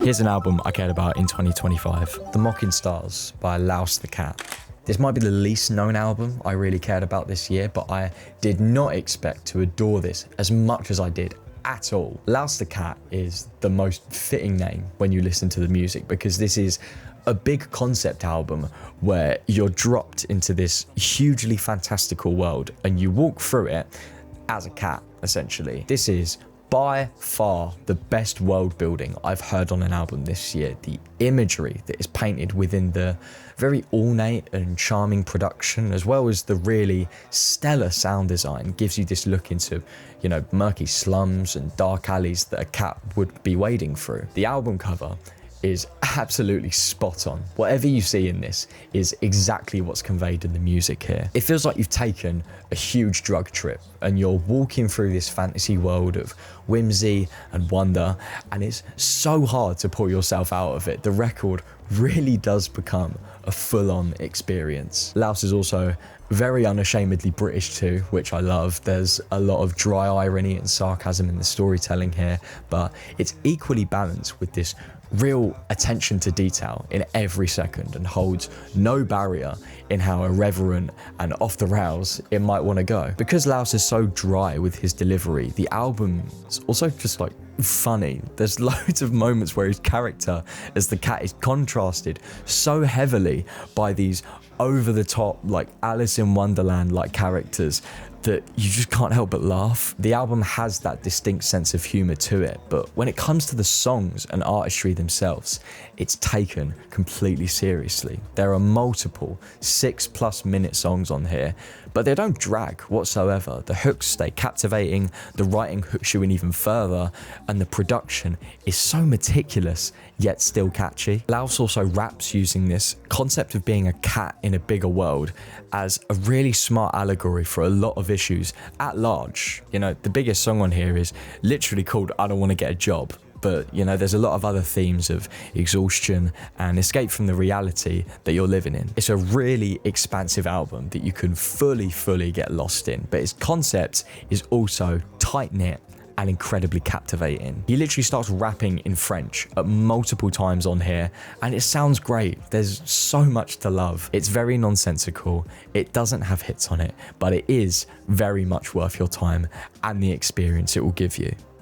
Here's an album I cared about in 2025. The Mocking Stars by 𝗚ause the Cat. This might be the least known album I really cared about this year, but I did not expect to adore this as much as I did at all. 𝗚ause the Cat is the most fitting name when you listen to the music, because this is a big concept album where you're dropped into this hugely fantastical world and you walk through it as a cat, essentially. This is by far the best world building I've heard on an album this year. The imagery that is painted within the very ornate and charming production, as well as the really stellar sound design, gives you this look into, you know, murky slums and dark alleys that a cat would be wading through. The album cover is absolutely spot on. Whatever you see in this is exactly what's conveyed in the music here. It feels like you've taken a huge drug trip and you're walking through this fantasy world of whimsy and wonder, and it's so hard to pull yourself out of it. The record really does become a full-on experience. 𝗚ause is also very unashamedly British too, which I love. There's a lot of dry irony and sarcasm in the storytelling here, but it's equally balanced with this real attention to detail in every second, and holds no barrier in how irreverent and off the rails it might want to go. Because 𝗚ause is so dry with his delivery, the album's also just like funny. There's loads of moments where his character as the cat is contrasted so heavily by these over-the-top, like Alice in Wonderland like characters, that you just can't help but laugh. The album has that distinct sense of humour to it, but when it comes to the songs and artistry themselves, it's taken completely seriously. There are multiple 6+ minute songs on here, but they don't drag whatsoever. The hooks stay captivating, the writing hooks you in even further, and the production is so meticulous yet still catchy. 𝗚ause also raps using this concept of being a cat in a bigger world as a really smart allegory for a lot of issues at large. You know, the biggest song on here is literally called I Don't Want to Get a Job. But, you know, there's a lot of other themes of exhaustion and escape from the reality that you're living in. It's a really expansive album that you can fully get lost in, but its concept is also tight-knit and incredibly captivating. He literally starts rapping in French at multiple times on here, and it sounds great. There's so much to love. It's very nonsensical. It doesn't have hits on it, but it is very much worth your time and the experience it will give you.